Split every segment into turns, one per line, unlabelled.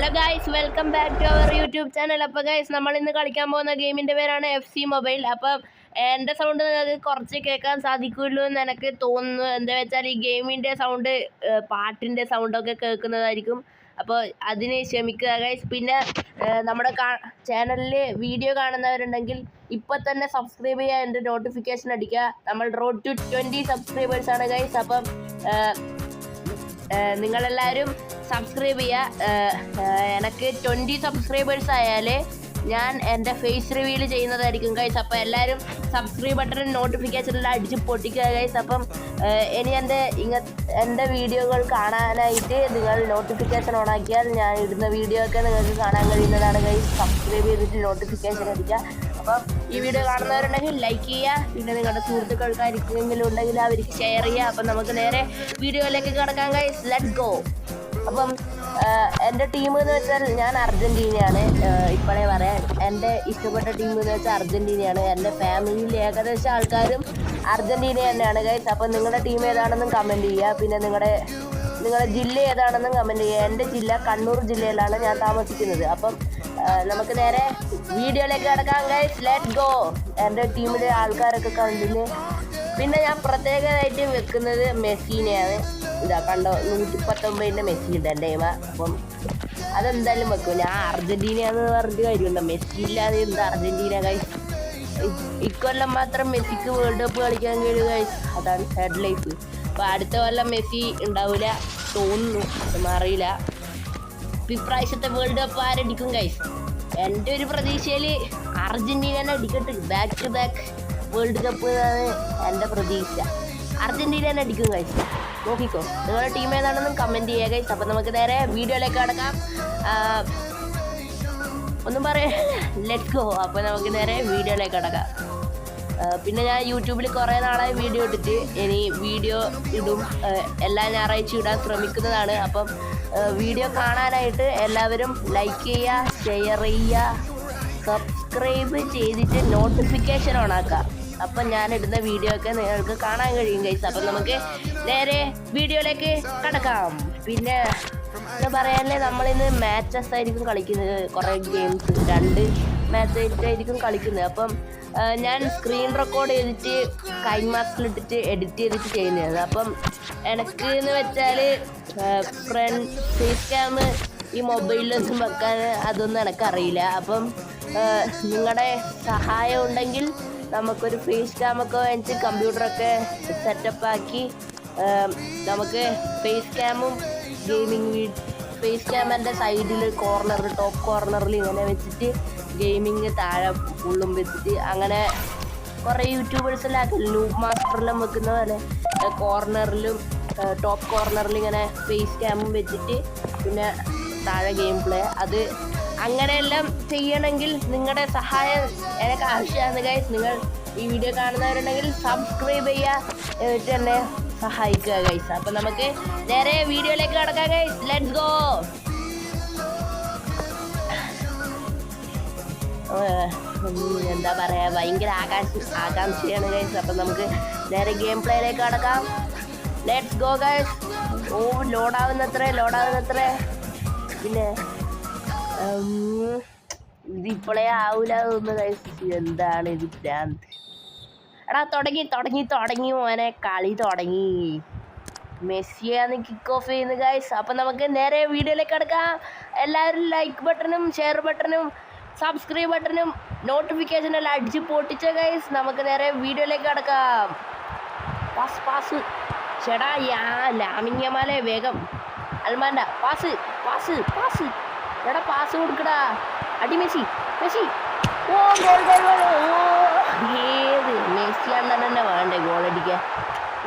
Hello guys, welcome back to our YouTube channel. അപ്പോൾ guys, നമ്മൾ ഇന്ന് കളിക്കാൻ പോകുന്ന ഗെയിമിൻ്റെ പേരാണ് FC മൊബൈൽ. അപ്പം എൻ്റെ സൗണ്ട് നിങ്ങൾക്ക് കുറച്ച് കേൾക്കാൻ സാധിക്കുള്ളൂ എന്ന് എനിക്ക് തോന്നുന്നു. എന്താ വെച്ചാൽ ഈ ഗെയിമിൻ്റെ സൗണ്ട് പാട്ടിൻ്റെ സൗണ്ടൊക്കെ കേൾക്കുന്നതായിരിക്കും. അപ്പോൾ അതിന് ക്ഷമിക്കുക ഗൈസ്. പിന്നെ നമ്മുടെ ചാനലിൽ വീഡിയോ കാണുന്നവരുണ്ടെങ്കിൽ ഇപ്പോൾ തന്നെ സബ്സ്ക്രൈബ് ചെയ്യുക, എൻ്റെ നോട്ടിഫിക്കേഷൻ അടിക്കുക. നമ്മൾ റോഡ് ടു 20 സബ്സ്ക്രൈബേഴ്സാണ് ഗൈസ്. അപ്പം നിങ്ങളെല്ലാവരും സബ്സ്ക്രൈബ് ചെയ്യുക. എനിക്ക് 20 സബ്സ്ക്രൈബേഴ്സ് ആയാൽ ഞാൻ എൻ്റെ ഫേസ് റിവീൽ ചെയ്യുന്നതായിരിക്കും ഗൈസ്. അപ്പോൾ എല്ലാവരും സബ്സ്ക്രൈബ് ബട്ടൺ നോട്ടിഫിക്കേഷനെല്ലാം അടിച്ച് പൊട്ടിക്കുക ഗൈസ്. അപ്പം ഇനി എൻ്റെ വീഡിയോകൾ കാണാനായിട്ട് നിങ്ങൾ നോട്ടിഫിക്കേഷൻ ഓണാക്കിയാൽ ഞാൻ ഇടുന്ന വീഡിയോ ഒക്കെ നിങ്ങൾക്ക് കാണാൻ കഴിയുന്നതാണ് ഗൈസ്. സബ്സ്ക്രൈബ് ചെയ്തിട്ട് നോട്ടിഫിക്കേഷൻ അടിക്കുക. അപ്പം ഈ വീഡിയോ കാണുന്നവരുണ്ടെങ്കിൽ ലൈക്ക് ചെയ്യുക. പിന്നെ നിങ്ങളുടെ സുഹൃത്തുക്കൾക്ക് ആർക്കെങ്കിലും ഉണ്ടെങ്കിൽ അവർക്ക് ഷെയർ ചെയ്യുക. അപ്പം നമുക്ക് നേരെ വീഡിയോയിലേക്ക് കിടക്കാം ഗൈസ്. Let's go. അപ്പം എൻ്റെ ടീം എന്ന് വെച്ചാൽ ഞാൻ അർജൻറ്റീനയാണ്. ഇപ്പോഴേ പറയാം, എൻ്റെ ഇഷ്ടപ്പെട്ട ടീം എന്ന് വെച്ചാൽ അർജൻറ്റീനയാണ്. എൻ്റെ ഫാമിലിയിൽ ഏകദേശം ആൾക്കാരും അർജൻറ്റീന തന്നെയാണ് ഗൈസ്. അപ്പം നിങ്ങളുടെ ടീം ഏതാണെന്നും കമൻറ്റ് ചെയ്യുക. പിന്നെ നിങ്ങളുടെ ജില്ല ഏതാണെന്നും കമൻറ്റ് ചെയ്യുക. എൻ്റെ ജില്ല കണ്ണൂർ ജില്ലയിലാണ് ഞാൻ താമസിക്കുന്നത്. അപ്പം നമുക്ക് നേരെ വീഡിയോയിലേക്ക് കിടക്കാം ഗൈസ്. Let's go. എൻ്റെ ടീമിലെ ആൾക്കാരൊക്കെ കണ്ടിന്. പിന്നെ ഞാൻ പ്രത്യേകമായിട്ട് വെക്കുന്നത് മെസ്സിനെയാണ്. ഇതാ കണ്ടോ, 119 മെസ്സി ഉണ്ട് എൻ്റെ ടീമ. അപ്പം അതെന്തായാലും വെക്കും. ഞാൻ അർജൻറ്റീനയാന്ന് പറഞ്ഞിട്ട് കാര്യമുണ്ടോ? മെസ്സി ഇല്ലാതെ എന്താ അർജൻറ്റീന ഗൈസ്? ഇക്കൊല്ലം മാത്രം മെസ്സിക്ക് വേൾഡ് കപ്പ് കളിക്കാൻ കഴിയും ഗൈസ്. അതാണ് ഹെഡ് ലൈഫ്. അപ്പോൾ അടുത്ത കൊല്ലം മെസ്സി ഉണ്ടാവില്ല തോന്നുന്നു, അറിയില്ല. ഇപ്രാവശ്യത്തെ വേൾഡ് കപ്പ് ആരടിക്കും ഗൈസ്? എൻ്റെ ഒരു പ്രതീക്ഷയിൽ അർജൻറ്റീന അടിക്കട്ടെ. Back to back world cup എന്നാണ് എൻ്റെ പ്രതീക്ഷ. അർജൻറ്റീന അടിക്കും ഗൈസ്. നോക്കിക്കോ, നിങ്ങളുടെ ടീം ഏതാണെന്നും കമൻറ്റ് ചെയ്യുക ഗൈസ്. അപ്പം നമുക്ക് നേരെ വീഡിയോയിലേക്ക് കിടക്കാം. ഒന്നും പറയാം, ലെറ്റ്സ് ഗോ. അപ്പോൾ നമുക്ക് നേരെ വീഡിയോയിലേക്ക് കിടക്കാം. പിന്നെ ഞാൻ യൂട്യൂബിൽ കുറേ നാളായി വീഡിയോ ഇട്ടിട്ട് ഇനി വീഡിയോ ഇടും. എല്ലാ ഞായറാഴ്ച ഇടാൻ ശ്രമിക്കുന്നതാണ്. അപ്പം വീഡിയോ കാണാനായിട്ട് എല്ലാവരും ലൈക്ക് ചെയ്യുക, ഷെയർ ചെയ്യുക, സബ്സ്ക്രൈബ് ചെയ്തിട്ട് നോട്ടിഫിക്കേഷൻ ഓണാക്കുക. അപ്പം ഞാനിടുന്ന വീഡിയോ ഒക്കെ നിങ്ങൾക്ക് കാണാൻ കഴിയും ഗൈസ്. അപ്പം നമുക്ക് നേരെ വീഡിയോയിലേക്ക് കടക്കാം. പിന്നെ എന്താ പറയാനല്ലേ, നമ്മളിന്ന് മാച്ചസ് ആയിരിക്കും കളിക്കുന്നത്. കുറേ ഗെയിംസ് 2 മാച്ചായിട്ടായിരിക്കും കളിക്കുന്നത്. അപ്പം ഞാൻ സ്ക്രീൻ റെക്കോർഡ് ചെയ്തിട്ട് കൈമാസ്റ്റിലിട്ടിട്ട് എഡിറ്റ് ചെയ്തിട്ട് ചെയ്യുന്നതാണ്. അപ്പം എനിക്ക് എന്ന് വെച്ചാൽ ഫേസ് ക്യാം ഈ മൊബൈലിലൊന്നും വെക്കാൻ അതൊന്നും എനിക്കറിയില്ല. അപ്പം നിങ്ങളുടെ സഹായം ഉണ്ടെങ്കിൽ നമുക്കൊരു ഫേസ് ക്യാമൊക്കെ വാങ്ങിച്ച് കമ്പ്യൂട്ടറൊക്കെ സെറ്റപ്പാക്കി നമുക്ക് ഫേസ് ക്യാമും ഫേസ് ക്യാമിൻ്റെ സൈഡിൽ ടോപ്പ് കോർണറിൽ ഇങ്ങനെ വെച്ചിട്ട് ഗെയിമിങ് താഴെ ഫുള്ളും വെച്ചിട്ട് അങ്ങനെ കുറേ യൂട്യൂബേഴ്സെല്ലാം ആക്കില്ല. ലൂപ്പ് മാസ്റ്ററെല്ലാം വെക്കുന്ന പോലെ കോർണറിലും ടോപ്പ് കോർണറിൽ ഇങ്ങനെ ഫേസ് ക്യാമും വെച്ചിട്ട് പിന്നെ താഴെ ഗെയിം പ്ലേ അത് അങ്ങനെയെല്ലാം ചെയ്യണമെങ്കിൽ നിങ്ങളുടെ സഹായം എനിക്ക് ആവശ്യമാണ് ഗൈസ്. നിങ്ങൾ ഈ വീഡിയോ കാണുന്നവരുണ്ടെങ്കിൽ സബ്സ്ക്രൈബ് ചെയ്യുക, എന്നിട്ട് എന്നെ സഹായിക്കുക ഗൈസ്. അപ്പം നമുക്ക് നേരെ വീഡിയോയിലേക്ക് കടക്കാം ഗൈസ്. Let's go. എന്താ പറയുക, ഭയങ്കര ആകാംക്ഷയാണ് ഗൈസ്. അപ്പം നമുക്ക് നേരെ ഗെയിം പ്ലേയിലേക്ക് കടക്കാം. Let's go guys. ലോഡാവുന്നത്രേ. പിന്നെ ഇതിപ്പോഴേ ആവൂല തോന്നുന്നു ഗൈസ്. എന്താണ് ഇത് ഭ്രാന്ത്? എടാ തുടങ്ങി മോനെ, കളി തുടങ്ങി. മെസ്സിയാണ് കിക്ക് ഓഫ് ചെയ്യുന്നത് ഗൈസ്. അപ്പം നമുക്ക് നേരെ വീഡിയോയിലേക്ക് കിടക്കാം. എല്ലാവരും ലൈക്ക് ബട്ടണും ഷെയർ ബട്ടണും സബ്സ്ക്രൈബ് ബട്ടണും നോട്ടിഫിക്കേഷൻ എല്ലാം അടിച്ച് പൊട്ടിച്ച ഗൈസ്. നമുക്ക് നേരെ വീഡിയോയിലേക്ക് കിടക്കാം. പാസ് ചേടാ, ലാമിൻ യമാലെ വേഗം. അൽമാൻ്റെ പാസ് എടാ, പാസ് കൊടുക്കടാ. അടി മെസ്സി. ഓ ഗോൾ. ഏത് മെസ്സിയാണെന്ന് തന്നെ വേണ്ടേ ഗോളടിക്കാൻ?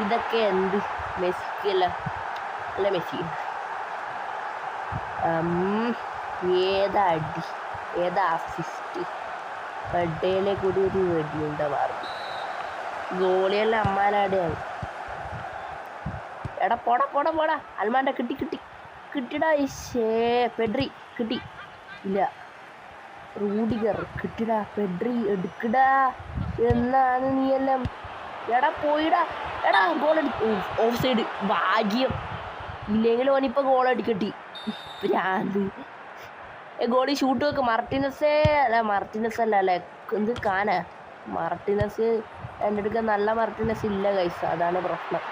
ഇതൊക്കെ എന്ത് മെസ്സിക്കല്ല, അല്ല മെസ്സി. ഏതാ അടി, ഏതാ അസിസ്റ്റ്? ബഡ്ഡയിലെ കൂടി ഒരു വെടിയുണ്ട മാറും. ഗോളിയെല്ലാം അമ്മാനാടെയാണ്. എടാ പോടാ. അൽമാൻ്റെ കിട്ടിടാ. പെഡ്രി കിട്ടി. ഇല്ല, റൂഡിഗർ കിട്ടിടാ. പെഡ്രി എടുക്കടാ. എന്നാണ് നീയെല്ലാം? എടാ പോയിടാ. എടാ ഗോളടി. Of side. ഭാഗ്യം, ഇല്ലെങ്കിൽ ഓനിപ്പോൾ ഗോളടിക്കട്ടി. ഭ്രാന്ത്. ഗോളി ഷൂട്ട് വെക്ക്. മാർട്ടിനസ് അല്ല അല്ലേ, എന്ത് കാനാ മാർട്ടിനസ്. എൻ്റെ അടുക്ക നല്ല മാർട്ടിനസ് ഇല്ല ഗൈസ്, അതാണ് പ്രശ്നം.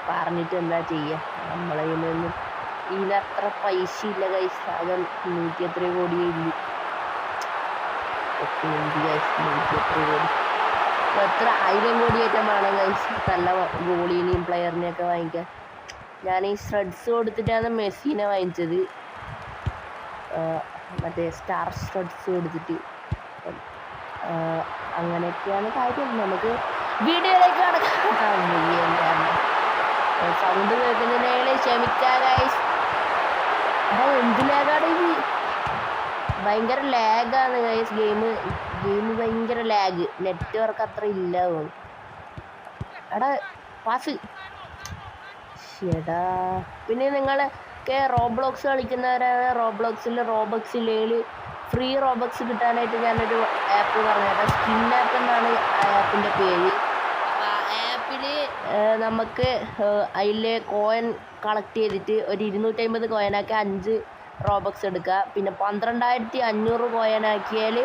പറഞ്ഞിട്ട് എന്താ ചെയ്യുക, നമ്മളെ കയ്യിലൊന്നും ഇതിലത്ര പൈസ ഇല്ല ഗൈസ്. അത് 100 കോടിയേ ഇല്ല. 100 കോടി എത്ര 1000 കോടിയേറ്റം വേണം ഗൈസ് നല്ല ഗോളീനെയും പ്ലെയറിനെയൊക്കെ വാങ്ങിക്കാൻ. ഞാൻ ഈ സ്ട്രഡ്സ് കൊടുത്തിട്ടാണ് മെസ്സിനെ വാങ്ങിച്ചത്, മറ്റേ സ്റ്റാർ സ്ട്രഡ്സ് കൊടുത്തിട്ട്. അങ്ങനെയൊക്കെയാണ് കാര്യം. നമുക്ക് വീഡിയോയിലേക്ക് കടക്കാം. സൗണ്ട് കേൾക്കുന്നതിനെ ക്ഷമിക്കാം ഗൈസ്. എന്ത് ലാഗാണ് ഇത്, ഭയങ്കര ലാഗാണ് ഗൈസ്. ഗെയിം ഭയങ്കര ലാഗ്, നെറ്റ്വർക്ക് അത്ര ഇല്ല തോന്നുന്നു. എടാ പാസ് ചേടാ. പിന്നെ നിങ്ങളൊക്കെ റോബ്ലോക്സ് കളിക്കുന്നവരാണ്, റോബക്സിൽ ഫ്രീ റോബക്സ് കിട്ടാനായിട്ട് ഞാനൊരു ആപ്പ് പറഞ്ഞുതരാം. സ്കിൻ ആപ്പ് എന്നാണ് ആ ആപ്പിൻ്റെ പേര്. ആ ആപ്പിൽ നമുക്ക് അതിൽ കോയിൻ കളക്ട് ചെയ്തിട്ട് ഒരു 250 കോയിനാക്കി 5 റോബക്സ് എടുക്കുക. പിന്നെ 12,500 കോയിനാക്കിയാൽ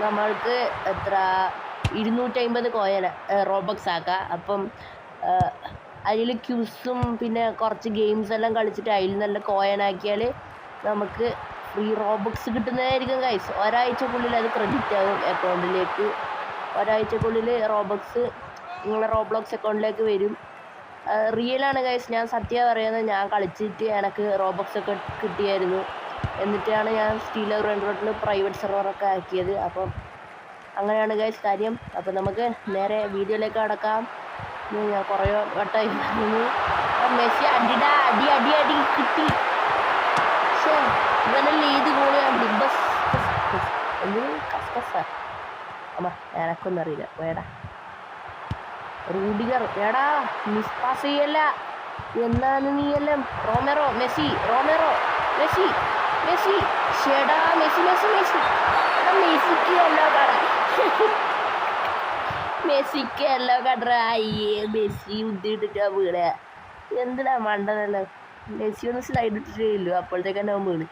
നമ്മൾക്ക് എത്ര 250 കോയിൻ റോബക്സ് ആക്കാം. അപ്പം അതിൽ ക്യൂസും പിന്നെ കുറച്ച് ഗെയിംസ് എല്ലാം കളിച്ചിട്ട് അതിൽ നല്ല കോയിനാക്കിയാൽ നമുക്ക് ഫ്രീ റോബക്സ് കിട്ടുന്നതായിരിക്കും ഗൈസ്. ഒരാഴ്ചക്കുള്ളിൽ അത് ക്രെഡിറ്റ് ആകും അക്കൗണ്ടിലേക്ക്. ഒരാഴ്ചക്കുള്ളിൽ റോബക്സ് നിങ്ങളുടെ റോബ്ലോക്സ് അക്കൗണ്ടിലേക്ക് വരും. റിയലാണ് ഗൈസ്, ഞാൻ സത്യം പറയുന്നത്. ഞാൻ കളിച്ചിട്ട് എനിക്ക് റോബക്സ് ഒക്കെ കിട്ടിയായിരുന്നു. എന്നിട്ടാണ് ഞാൻ സ്റ്റീലർ റെൻഡ്രോട്ടിൽ പ്രൈവറ്റ് സെർവറൊക്കെ ആക്കിയത്. അപ്പം അങ്ങനെയാണ് ഗൈസ് കാര്യം. അപ്പം നമുക്ക് നേരെ വീഡിയോയിലേക്ക് കടക്കാം. ഞാൻ കുറേ വട്ടമായി പറഞ്ഞു. മെസ്സി അടി കിട്ടി. പക്ഷേ ഇവനല്ലേ ഏത് ഗോളിയാണ് ബസ് കസ്കസ അമ്മ, എനക്കൊന്നും അറിയില്ല. വേടാ റൂഡിഗർ, എടാ മിസ് പാസ് ചെയ്യല്ല. എന്താണ് നീയെല്ലാം? മെസ്സിക്ക് എല്ലോ കട അയ്യേ മെസ്സി ഉദ്ദിട്ടിട്ടാ വീട. എന്തിനാ മണ്ടനല്ലോ. മെസ്സി ഒന്ന് സ്ലൈഡ് ഇട്ടിട്ടേ ഇല്ലു, അപ്പോഴത്തേക്ക് തന്നെ അവൻ വീണ്.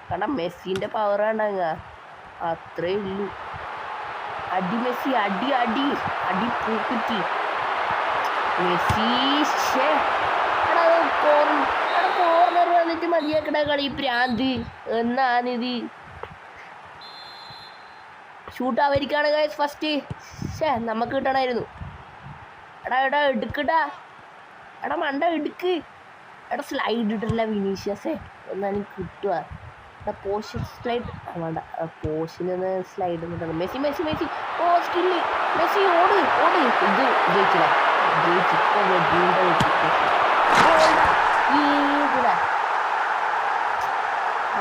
കാരണം മെസ്സിൻ്റെ പവർ ഉണ്ടാകുക അത്രേ ഉള്ളൂ. അടി മെസ്സി, അടി പൂക്കുറ്റി മെസ്സി. കോർണർ വന്നിട്ട് മതിയാക്കട കളി പ്രാന്ത്. എന്നാണിത് ഷൂട്ട് അവരിക്കാണ് ഗൈസ് ഫസ്റ്റ്. നമുക്ക് കിട്ടണമായിരുന്നു. എടാ എടുക്കടാ, എടാ മണ്ട എടുക്ക്. എടാ സ്ലൈഡ് ഇട്ടില്ല വിനീഷ്യസേ, എന്നാ എനിക്ക് കിട്ടുക. എടാ പോഷൻ സ്ലൈഡ് വേണ്ട, പോഷന് സ്ലൈഡ് കിട്ടണം. മെസ്സി ഓ സ്കില്ല്. മെസ്സി ഓട് ഇത് ജയിച്ചില്ല.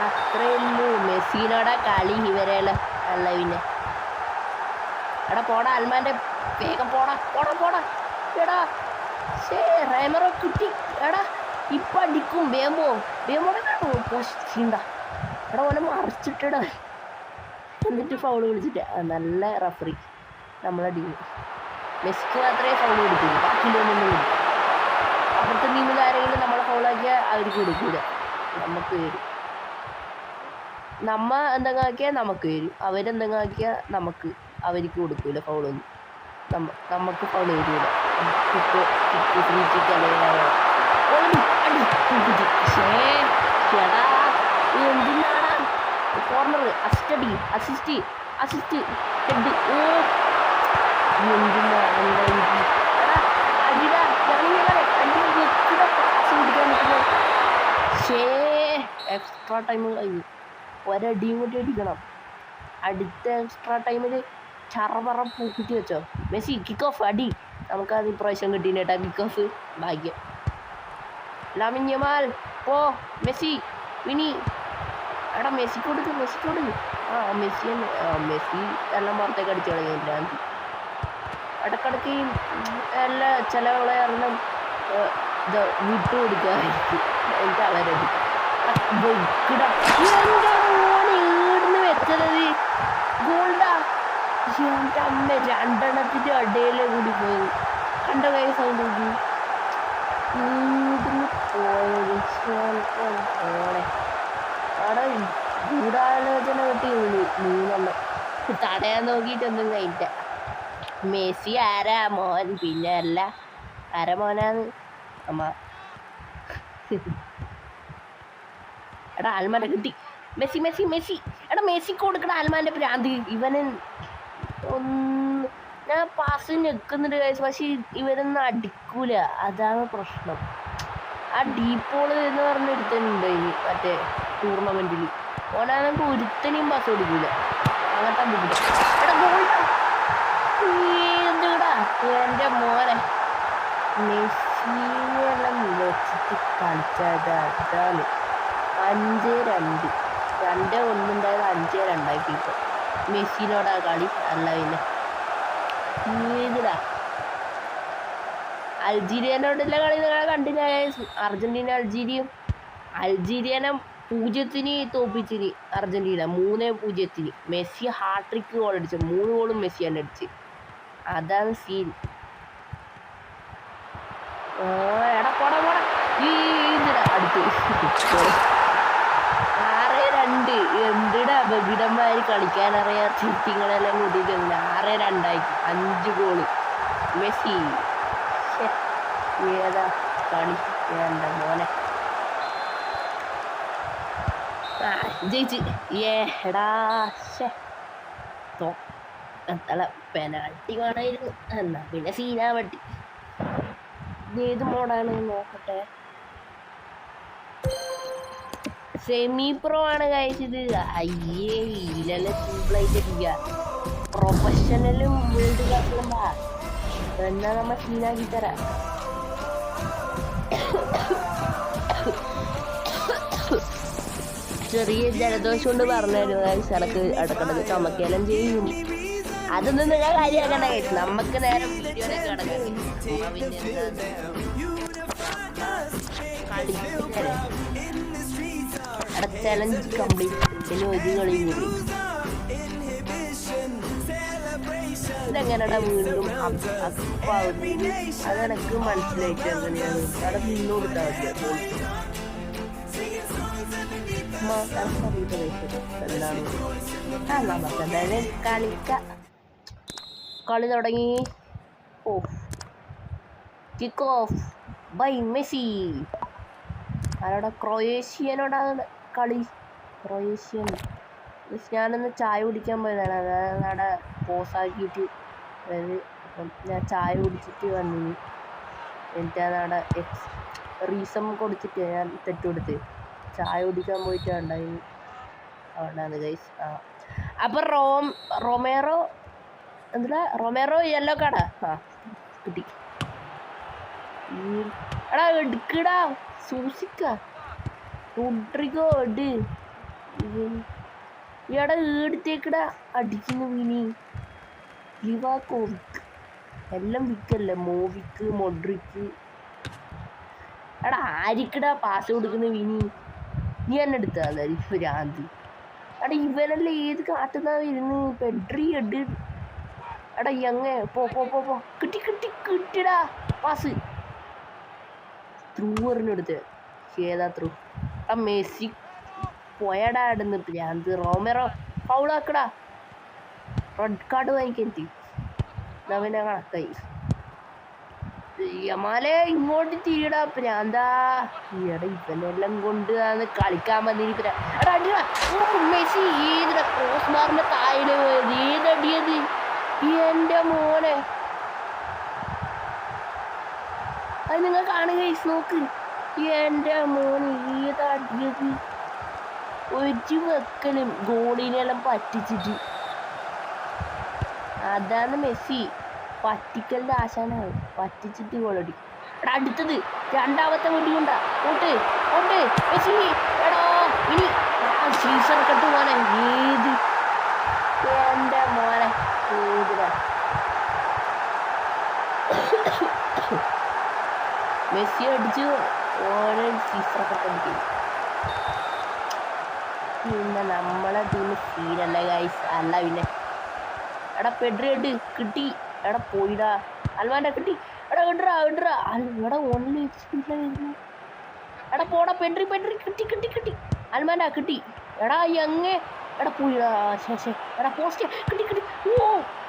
അത്രേ ഉള്ളൂ മെസ്സിനോടെ കളി ഇവരെയല്ല. അല്ല പിന്നെ എടാ പോടാ അൽമാൻ്റെ, വേഗം പോടാ. എടാ റൈമറോ കിട്ടി. എടാ ഇപ്പം അടിക്കും. വേമോടെ പോഷിണ്ട. എടാ ഓനെ മറിച്ചിട്ടടാ, എന്നിട്ട് ഫൗള് വിളിച്ചിട്ട്. നല്ല റഫറി നമ്മളെ ടീം. മെസ്സിക്ക് മാത്രമേ ഫൗള് കൊടുക്കുള്ളൂ, ബാക്കിയിലൊന്നും കൊടുക്കും. അപ്പുറത്തെ ടീമിൽ ആരെങ്കിലും നമ്മളെ ഫൗളാക്കിയാൽ അവർക്ക് കൊടുക്കൂല, നമുക്ക് വരും. നമ്മ എന്തെങ്കിലും ആക്കിയാൽ നമുക്ക് വരും, അവരെന്തെങ്കിലും ആക്കിയാൽ അവർക്ക് കൊടുക്കൂല ഫൗളൊന്നും. നമുക്ക് ഫൗള് വരില്ല. എന്തിനാടാ കോർണർ അസിസ്റ്റ് ഹെഡ്. ഓ എന്തിനാ എക്സ്ട്രാ ടൈം കഴിഞ്ഞു. ഒരടിയും കൂടി അടിക്കണം. അടുത്ത എക്സ്ട്രാ ടൈമിൽ ചറപറ പൂക്കിട്ട് വെച്ചോ. മെസ്സി കിക്ക് ഓഫ് അടി. നമുക്കത് ഇപ്രാവശ്യം കിട്ടീന് കേട്ടാ കിക്ക് ഓഫ്. ഭാഗ്യം. ലാമിൻ യമാൽ പോ. മെസ്സി വിനി. എടാ മെസ്സിക്ക് കൊടുക്ക്. മെസ്സി എല്ലാം പുറത്തേക്ക് അടിച്ചു കളഞ്ഞു. ഭ്രാന്തി. ഇടക്കിടക്ക് എല്ലാ ചില പ്ലെയറിനും വിട്ടു കൊടുക്കുമായിരിക്കും. എനിക്ക് അവരടി ഈടുന്ന് വെച്ചത് ഗോൾഡാ. എൻ്റെ അമ്മ രണ്ടെണ്ണത്തിൻ്റെ ഇടയിൽ കൂടി പോയി. കണ്ട കൈ സൗണ്ട് കൂടി ഈടുന്ന് പോയത്. പോണെ അവിടെ ഗൂഢാലോചന കിട്ടി മൂന്നെണ്ണം തടയാൻ നോക്കിയിട്ടൊന്നും കഴിഞ്ഞില്ല. മെസ്സി ആരാ മോൻ? പിന്നെ അല്ല ആരാ മോനാന്ന് അമ്മ. എടാ ആൽമാനെ കിട്ടി. മെസ്സി മെസ്സി മെസ്സി എടാ മെസ്സിക്ക് കൊടുക്കണ ആൽമാന്റെ ഭ്രാന്ത്. ഇവന് ഒന്ന് ഞാൻ പാസ് ഞെക്കുന്നുണ്ട് ഗൈസ്, പക്ഷെ ഇവരൊന്നും അടിക്കൂല, അതാണ് പ്രശ്നം. ആ ഡീപ്പോള് എന്ന് പറഞ്ഞ ഒരുത്തനുണ്ട് ഇനി മറ്റേ ടൂർണമെന്റിൽ, ഓനാണെങ്കിൽ ഒരുത്തനെയും പാസ് കൊടുക്കൂല. അങ്ങനത്തെ ബുദ്ധിമുട്ട്. എടാ ഗോൾ എന്തുടാ എൻ്റെ മോനെ. മെസ്സിനെല്ലാം വെച്ചിട്ട് കളിച്ചതാണ് 5-2 2-1 5-2 ഇപ്പൊ മെസ്സിനോടാ കളി. അല്ല പിന്നെ ഏതിടാ അൾജീരിയനോടുള്ള കളി നിങ്ങളെ കണ്ടില്ല? അർജന്റീന അൾജീരിയനെ 0-ന് തോപ്പിച്ചിന് അർജന്റീന 3-0. മെസ്സി ഹാട്രിക്ക് ഗോൾ അടിച്ചു, 3 ഗോളും മെസ്സി തന്നെ അടിച്ച്. അതാണ് സീൻ. എടാ പോടാ പോടാ ഈ അടുത്ത് 6-2. എന്തിടാ അപകിടന്മാര് കളിക്കാനറിയാത്ത ചിത്തിങ്ങളെല്ലാം കൂട്ടിയിട്ടുണ്ട്. 6-2 5 ഗോള് മെസ്സി. ഏതാ കളി എൻ്റെ മോനെ. ജയിച്ച് എടാ അല്ല പെനാൾട്ടി വേണമായിരുന്നു. എന്നാ പിന്നെ സീനാ പറ്റി. ഏത് മോഡാണ് നോക്കട്ടെ. സെമി പ്രോ ആണ് കഴിച്ചത്. അയ്യേ ഇതിലെല്ലാം സിമ്പിളായിട്ട് ഇരിക്കുക. പ്രൊഫഷണലും വേൾഡ് ക്ലാസ്സിലും എന്നാ നമ്മ സീനാക്കി തരാം. ചെറിയ ജലദോഷം കൊണ്ട് പറഞ്ഞായിരുന്നു എനക്ക് ഇടക്കിടക്ക് ചുമക്കെല്ലാം ചെയ്യും. അതൊന്നും നിങ്ങൾ കാര്യമാക്കണ്ട കഴിച്ചു. നമുക്ക് നേരം വീഡിയോയിലേക്ക് കിടക്കാൻ ചലഞ്ച് കംപ്ലീറ്റ്. ഇനി ഒരു കളി കൂടി. ഇതെങ്ങനെടാ വീണ്ടും അപ്പാവുന്നു? അതെനിക്ക് മനസ്സിലായിട്ട് എങ്ങനെയാണ് അവിടെ നിന്ന് കൊടുത്താൽ മതി. കളി തുടങ്ങി. Kick off by Messi. അവിടെ ക്രൊയേഷ്യനോടാണ് കളി. ക്രൊയേഷ്യൻ. ഞാനൊന്ന് ചായ കുടിക്കാൻ പോയതാണ്. അതായത് അവിടെ പോസാക്കിയിട്ട്, അതായത് ഞാൻ ചായ കുടിച്ചിട്ട് വന്നിന്. എന്നിട്ട് അവിടെ റീസം കൊടുത്തിട്ട് ഞാൻ തെറ്റുകൊടുത്ത് ചായ കുടിക്കാൻ പോയിട്ടുണ്ടായി. അവിടെയാണ് ഗൈസ്. അപ്പം റൊമേറോ യെല്ലോ കാർഡാ. കിട്ടി. എടാ എടുക്കടാ സൂക്ഷിക്ക. റോഡ്രിഗോ ഇട്. എടാ എടുത്തേക്കടാ. അടിക്കുന്നു വിനി. ലിവാക്കോവിക് എല്ലാം വിക്കല്ലേ. മോവിക്ക് മൊഡ്രിക്ക്. എടാ ആരിക്കടാ പാസ് കൊടുക്കുന്ന വിനി? നീ എന്നെ എടുത്താൽ ഭ്രാന്തി. എടാ ഇവനല്ലേ ഏത് കാട്ടുന്ന ഇരുന്ന് പെഡ്രി എഡ്. എടാ എങ്ങ പോ കിട്ടിടാ പാസ്. ത്രൂ എറിഞ്ഞെടുത്ത് ഏതാ ത്രൂ? എടാ മെസ്സി പോയടാ ഇടുന്ന് ഭ്രാന്ത്. റോമേറോ ഫൗളാക്കടാ. റെഡ് കാർഡ് വാങ്ങിക്കെത്തി. പിന്നെ കണക്കായി. യമാലെ ഇങ്ങോട്ട് തീടാ ഭ്രാന്താ. എടാ ഇവനെല്ലാം കൊണ്ട് കളിക്കാൻ വന്നിരിക്കുന്ന. എടാ അടിയാ മെസ്സി. ഏതിടാ ക്രോസ് ബാറിന്റെ താഴെ പോയത്? ഏതടിയത് എൻ്റെ മോനെ? അത് നിങ്ങൾ കാണുക നോക്ക്. എൻ്റെ മോന് ഏതടിയത്? ഒരു വെക്കലും ഗോളിനെല്ലാം പറ്റിച്ചിട്ട്. അതാണ് മെസ്സി. പറ്റിക്കലിൻ്റെ ആശാനാണ്. പറ്റിച്ചിട്ട് ഗോളടി. എടാ അടുത്തത് രണ്ടാമത്തെ വെടിയുണ്ടാ. ഓട്ട് മെസ്സി. എടാ ഇനി സീസർക്കട്ട് മോനെ. ഏത് എൻ്റെ മോനെ ഏതിടാ? മെസ്സി അടിച്ചു. ഓരോ സീസർക്കട്ട് അടിക്കും. പിന്നെ നമ്മളെ ടീം സീനല്ല ഗൈസ്. അല്ല പിന്നെ എടാ പെഡ്രി ഇട്ട് കിട്ടി. എടാ പോയിടാ അൽമാൻ്റെ കിട്ടി. എടാ ഇടറാ എടാ ഓൺലൈൻ സ്പീഡിലായിരുന്നു. എടാ പോടാ പെഡ്രി കിട്ടി. അൽമാൻ്റെ കിട്ടി. എടാ എങ്ങ എടാ പുഴ ശേഷം എടാ പോസ്റ്റ് കിട്ടി കിട്ടി. ഓ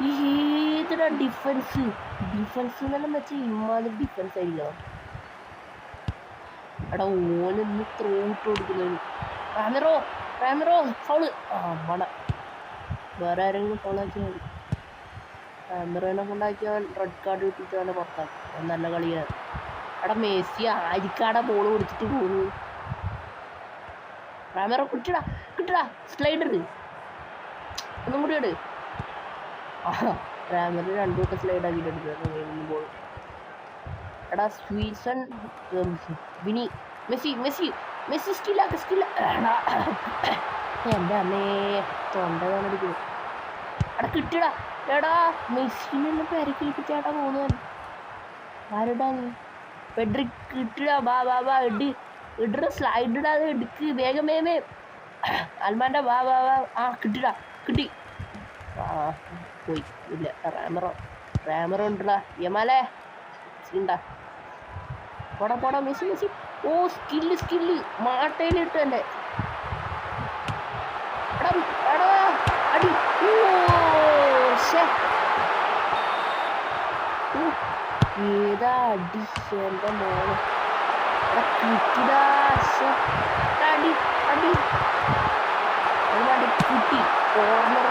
ഏതിടാ ഡിഫൻസ് എന്നെല്ലാം വെച്ചാൽ ഇമ്മാതിരി ഡിഫൻസ് ആയിരിക്കണം. എടാ ഓനൊന്ന് ത്രോ ഇട്ട് കൊടുക്കുന്നത്. Ramiro foul. ആ മണ വേറെ ആരെങ്കിലും ഫൗളാക്കിയാൽ മതി. റാമിറോനെ കൊണ്ടാക്കിയാൽ റെഡ് കാർഡ് കിട്ടിയിട്ട് അവനെ പുറത്താക്കും. നല്ല കളിയാണ്. എടാ മെസ്സി ആരിക്കാടെ ബോൾ കൊടുത്തിട്ട് പോകുന്നു. റാമിറോ കിട്ടടാ സ്ലൈഡർ ഒന്നും കൂടി ഇട്. ആ റാമിറോ രണ്ടു വട്ടം സ്ലൈഡ് ആക്കിയിട്ട് എടുക്കുക. എടാ സ്വീസൺ വിനി മെസ്സി സ്കില്ല. എൻ്റെ അമ്മേ തൊണ്ട കാണിക്കുന്നു. എടാ കിട്ടിയടാ. എടാ മെസ്സിനെ പെരക്കിളിപ്പിച്ചേട്ടാ പോകുന്നു. ആരുടാ നീ പെഡ്രിക് കിട്ടിടാ. വാ ഇട സ്ലൈഡ് ഇടാതെ എടുക്ക് വേഗം. അൽമാൻ്റെ വാ. ആ കിട്ടി. ആ പോയി ഇല്ല. റാമറോ ഉണ്ടടാ. യമാലേ ഉണ്ടാ പോടാ മെസ്സി. ഓ സ്കില്ല് മാട്ടയിലിട്ട് എൻ്റെ അടി. ഏതാ അടി എൻ്റെ മോനെ. കിട്ടിടാ അടി കിട്ടി. കോർണർ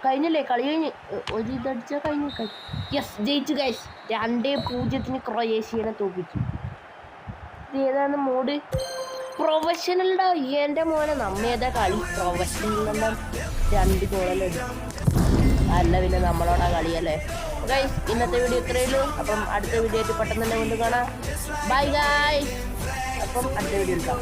കഴിഞ്ഞല്ലേ കളി കഴിഞ്ഞ് ഒരു ഇതടിച്ചാൽ കഴിഞ്ഞു. യെസ് ജയിച്ചു ഗൈസ്. 2-0 ക്രൊയേഷ്യനെ തോപ്പിച്ചു. ഇത് ഏതാണ് മോഡ്? പ്രൊഫഷണൽഡോ എൻ്റെ മോനെ. നമ്മേതാ കളി പ്രൊഫഷണൽ 2 ഗോളല്ലേ അല്ല പിന്നെ നമ്മളോടാ കളിയല്ലേ. ഗൈസ് ഇന്നത്തെ വീഡിയോ ഇത്രയുള്ളൂ. അപ്പം അടുത്ത വീഡിയോ ആയിട്ട് പെട്ടെന്ന് തന്നെ കൊണ്ട് കാണാം. Bye guys. അപ്പം അടുത്ത വീഡിയോ എടുക്കാം.